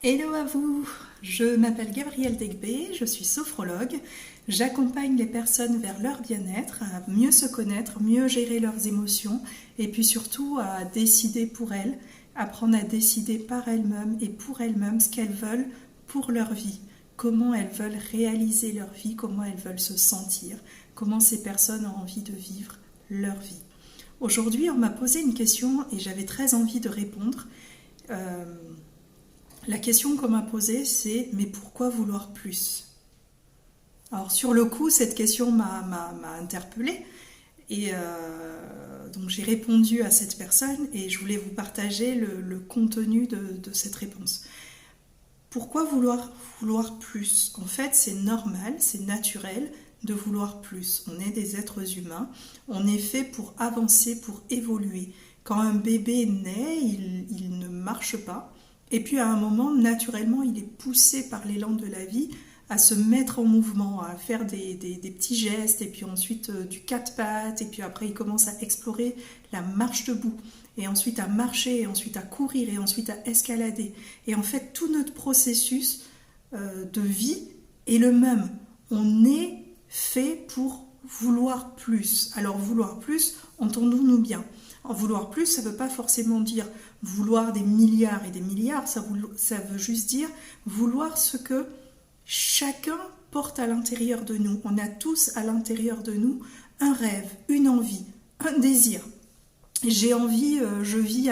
Hello à vous, je m'appelle Gabrielle Degbé, je suis sophrologue. J'accompagne les personnes vers leur bien-être, à mieux se connaître, mieux gérer leurs émotions et puis surtout à décider pour elles, apprendre à décider par elles-mêmes et pour elles-mêmes ce qu'elles veulent pour leur vie, comment elles veulent réaliser leur vie, comment elles veulent se sentir, comment ces personnes ont envie de vivre leur vie. Aujourd'hui, on m'a posé une question et j'avais très envie de répondre. La question qu'on m'a posée, c'est « mais pourquoi vouloir plus ?» Alors sur le coup, cette question m'a interpellée et donc j'ai répondu à cette personne et je voulais vous partager le contenu de cette réponse. Pourquoi vouloir plus? En fait, c'est normal, c'est naturel de vouloir plus. On est des êtres humains, on est fait pour avancer, pour évoluer. Quand un bébé naît, il ne marche pas. Et puis à un moment, naturellement, il est poussé par l'élan de la vie à se mettre en mouvement, à faire des petits gestes, et puis ensuite du quatre pattes, et puis après il commence à explorer la marche debout, et ensuite à marcher, et ensuite à courir, et ensuite à escalader. Et en fait, tout notre processus de vie est le même. On est fait pour vouloir plus. Alors vouloir plus, entendons-nous bien. En vouloir plus, ça ne veut pas forcément dire vouloir des milliards et des milliards, ça veut juste dire vouloir ce que chacun porte à l'intérieur de nous. On a tous à l'intérieur de nous un rêve, une envie, un désir. J'ai envie, je vis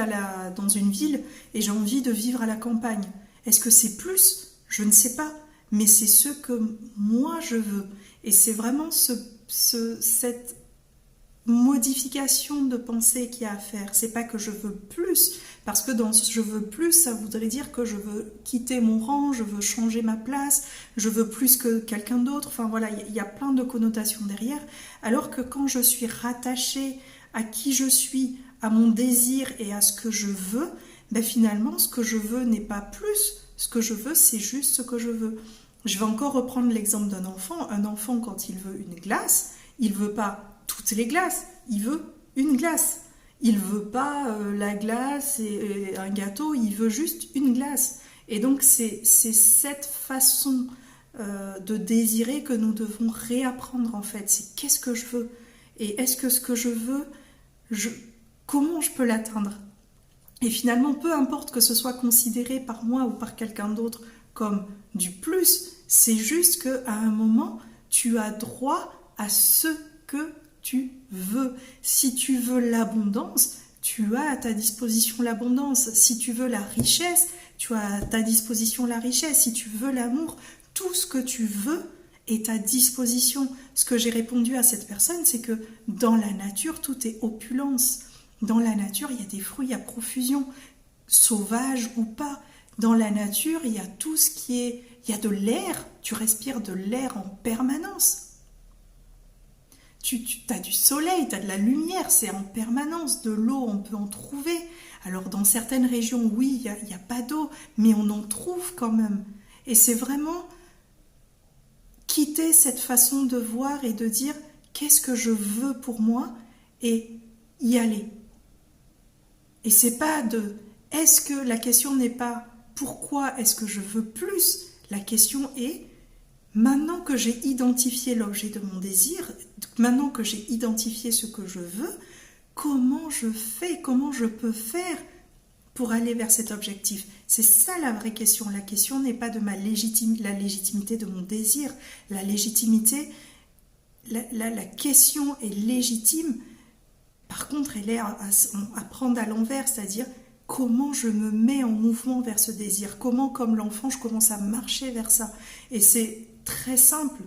dans une ville et j'ai envie de vivre à la campagne. Est-ce que c'est plus? Je ne sais pas, mais c'est ce que moi je veux. Et c'est vraiment cette modification de pensée qu'il y a à faire. C'est pas que je veux plus, parce que dans ce je veux plus, ça voudrait dire que je veux quitter mon rang, je veux changer ma place, je veux plus que quelqu'un d'autre. Enfin voilà, il y a plein de connotations derrière. Alors que quand je suis rattachée à qui je suis, à mon désir et à ce que je veux, ben finalement, ce que je veux n'est pas plus. Ce que je veux, c'est juste ce que je veux. Je vais encore reprendre l'exemple d'un enfant. Un enfant, quand il veut une glace, il veut pas toutes les glaces, il veut une glace. Il veut pas la glace et un gâteau, il veut juste une glace. Et donc c'est cette façon de désirer que nous devons réapprendre en fait. C'est qu'est-ce que je veux? Et est-ce que ce que je veux, comment je peux l'atteindre? Et finalement, peu importe que ce soit considéré par moi ou par quelqu'un d'autre comme du plus, c'est juste qu'à un moment, tu as droit à ce que tu veux. Si tu veux l'abondance, tu as à ta disposition l'abondance. Si tu veux la richesse, tu as à ta disposition la richesse. Si tu veux l'amour, tout ce que tu veux est à disposition. Ce que j'ai répondu à cette personne, c'est que dans la nature, tout est opulence. Dans la nature, il y a des fruits à profusion, sauvages ou pas. Dans la nature, il y a tout ce qui est... Il y a de l'air, tu respires de l'air en permanence. Tu as du soleil, tu as de la lumière, c'est en permanence. De l'eau, on peut en trouver. Alors dans certaines régions, oui, il n'y a pas d'eau, mais on en trouve quand même. Et c'est vraiment quitter cette façon de voir et de dire qu'est-ce que je veux pour moi et y aller. Et c'est pas de... Est-ce que la question n'est pas pourquoi est-ce que je veux plus? La question est maintenant que j'ai identifié l'objet de mon désir, maintenant que j'ai identifié ce que je veux, comment je fais, comment je peux faire pour aller vers cet objectif? C'est ça la vraie question. La question n'est pas de la légitimité de mon désir. La légitimité, la question est légitime. Par contre, elle est à prendre à l'envers, c'est-à-dire comment je me mets en mouvement vers ce désir, comment, comme l'enfant, je commence à marcher vers ça. Et c'est très simple.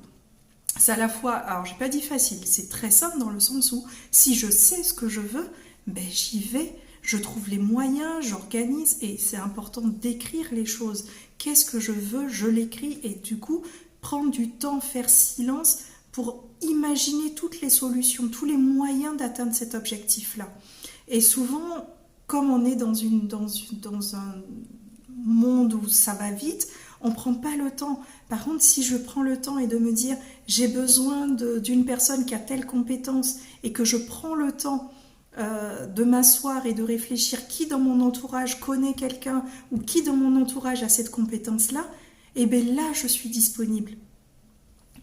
C'est à la fois, alors j'ai pas dit facile, c'est très simple dans le sens où si je sais ce que je veux, ben j'y vais, je trouve les moyens, j'organise et c'est important d'écrire les choses. Qu'est-ce que je veux, je l'écris et du coup prendre du temps, faire silence pour imaginer toutes les solutions, tous les moyens d'atteindre cet objectif-là. Et souvent, comme on est dans un monde où ça va vite, on ne prend pas le temps. Par contre, si je prends le temps et de me dire j'ai besoin d'une personne qui a telle compétence et que je prends le temps de m'asseoir et de réfléchir qui dans mon entourage connaît quelqu'un ou qui dans mon entourage a cette compétence-là, et bien là, je suis disponible.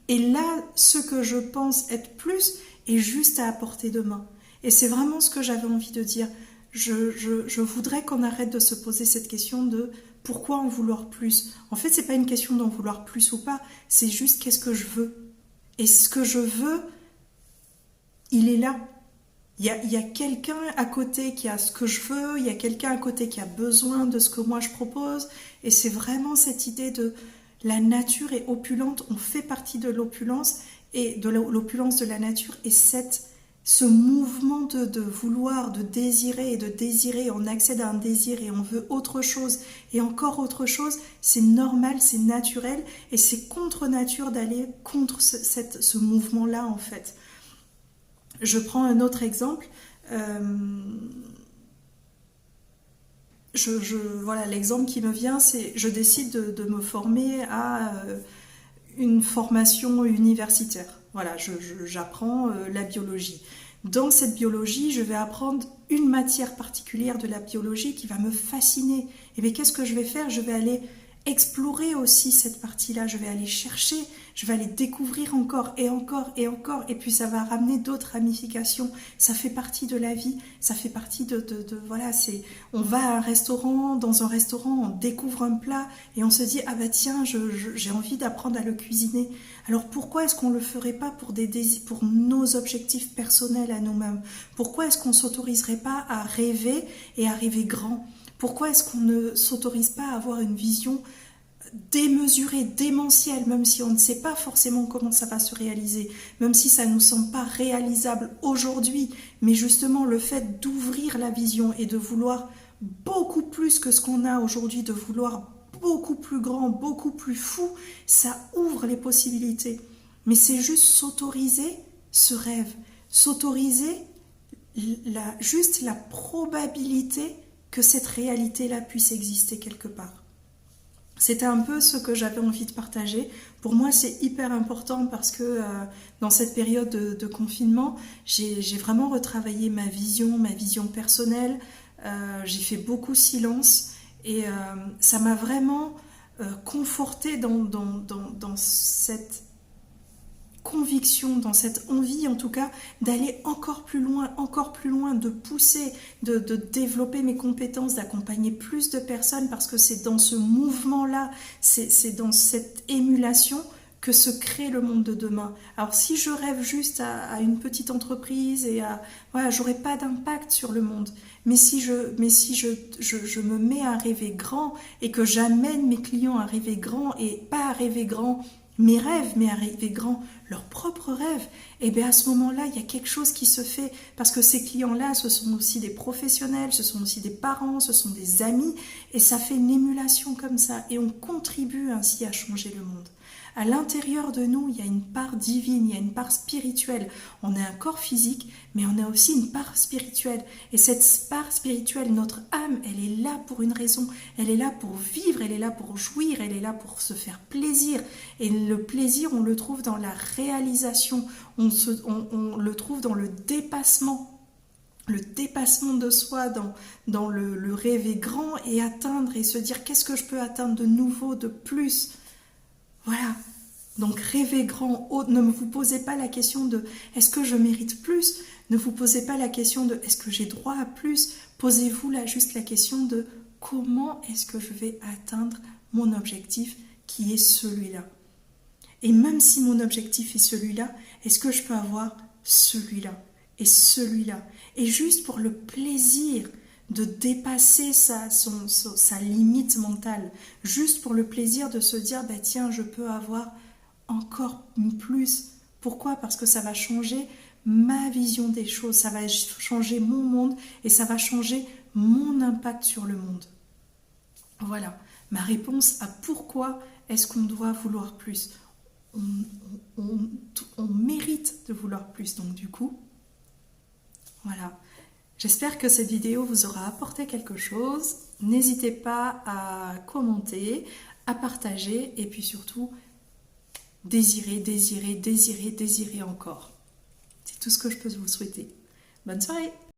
Et là, ce que je pense être plus est juste à portée de main. Et c'est vraiment ce que j'avais envie de dire. Je voudrais qu'on arrête de se poser cette question de pourquoi en vouloir plus. En fait, c'est pas une question d'en vouloir plus ou pas, c'est juste qu'est-ce que je veux. Et ce que je veux, il est là. Il y a quelqu'un à côté qui a ce que je veux, il y a quelqu'un à côté qui a besoin de ce que moi je propose. Et c'est vraiment cette idée de la nature est opulente, on fait partie de l'opulence et de l'opulence de la nature. Et ce mouvement de vouloir, de désirer, on accède à un désir et on veut autre chose et encore autre chose, c'est normal, c'est naturel et c'est contre nature d'aller contre ce mouvement-là en fait. Je prends un autre exemple. Voilà, l'exemple qui me vient, c'est je décide de me former à une formation universitaire. Voilà, j'apprends la biologie. Dans cette biologie, je vais apprendre une matière particulière de la biologie qui va me fasciner. Et bien, qu'est-ce que je vais faire? Je vais aller explorer aussi cette partie-là, je vais aller chercher, je vais aller découvrir encore et encore et encore, et puis ça va ramener d'autres ramifications. Ça fait partie de la vie, ça fait partie voilà, on va à un restaurant, dans un restaurant, on découvre un plat et on se dit ah bah tiens, j'ai envie d'apprendre à le cuisiner. Alors pourquoi est-ce qu'on le ferait pas pour pour nos objectifs personnels à nous-mêmes? Pourquoi est-ce qu'on s'autoriserait pas à rêver et à rêver grand? Pourquoi est-ce qu'on ne s'autorise pas à avoir une vision démesurée, démentielle, même si on ne sait pas forcément comment ça va se réaliser, même si ça ne nous semble pas réalisable aujourd'hui, mais justement le fait d'ouvrir la vision et de vouloir beaucoup plus que ce qu'on a aujourd'hui, de vouloir beaucoup plus grand, beaucoup plus fou, ça ouvre les possibilités. Mais c'est juste s'autoriser ce rêve, s'autoriser juste la probabilité que cette réalité-là puisse exister quelque part. C'était un peu ce que j'avais envie de partager. Pour moi, c'est hyper important parce que dans cette période de confinement, j'ai vraiment retravaillé ma vision personnelle. J'ai fait beaucoup silence et ça m'a vraiment confortée dans cette conviction, dans cette envie en tout cas, d'aller encore plus loin, de pousser, de développer mes compétences, d'accompagner plus de personnes parce que c'est dans ce mouvement-là, c'est dans cette émulation que se crée le monde de demain. Alors si je rêve juste à une petite entreprise et voilà, j'aurai pas d'impact sur le monde. Mais si je me mets à rêver grand et que j'amène mes clients à rêver grand et pas à rêver grand mes rêves, mais à rêver grand, leurs propres rêves, et bien à ce moment-là, il y a quelque chose qui se fait, parce que ces clients-là, ce sont aussi des professionnels, ce sont aussi des parents, ce sont des amis, et ça fait une émulation comme ça, et on contribue ainsi à changer le monde. À l'intérieur de nous, il y a une part divine, il y a une part spirituelle. On a un corps physique, mais on a aussi une part spirituelle. Et cette part spirituelle, notre âme, elle est là pour une raison. Elle est là pour vivre, elle est là pour jouir, elle est là pour se faire plaisir. Et le plaisir, on le trouve dans la réalisation, on le trouve dans le dépassement. Le dépassement de soi, dans le rêver grand et atteindre et se dire qu'est-ce que je peux atteindre de nouveau, de plus. Voilà, donc rêvez grand, ne vous posez pas la question de est-ce que je mérite plus, ne vous posez pas la question de est-ce que j'ai droit à plus, posez-vous là juste la question de comment est-ce que je vais atteindre mon objectif qui est celui-là. Et même si mon objectif est celui-là, est-ce que je peux avoir celui-là et celui-là, et juste pour le plaisir de dépasser sa limite mentale, juste pour le plaisir de se dire bah tiens, je peux avoir encore plus. Pourquoi? Parce que ça va changer ma vision des choses, ça va changer mon monde et ça va changer mon impact sur le monde. Voilà ma réponse à pourquoi est-ce qu'on doit vouloir plus. On mérite de vouloir plus, donc du coup, voilà. J'espère que cette vidéo vous aura apporté quelque chose. N'hésitez pas à commenter, à partager et puis surtout, désirer encore. C'est tout ce que je peux vous souhaiter. Bonne soirée!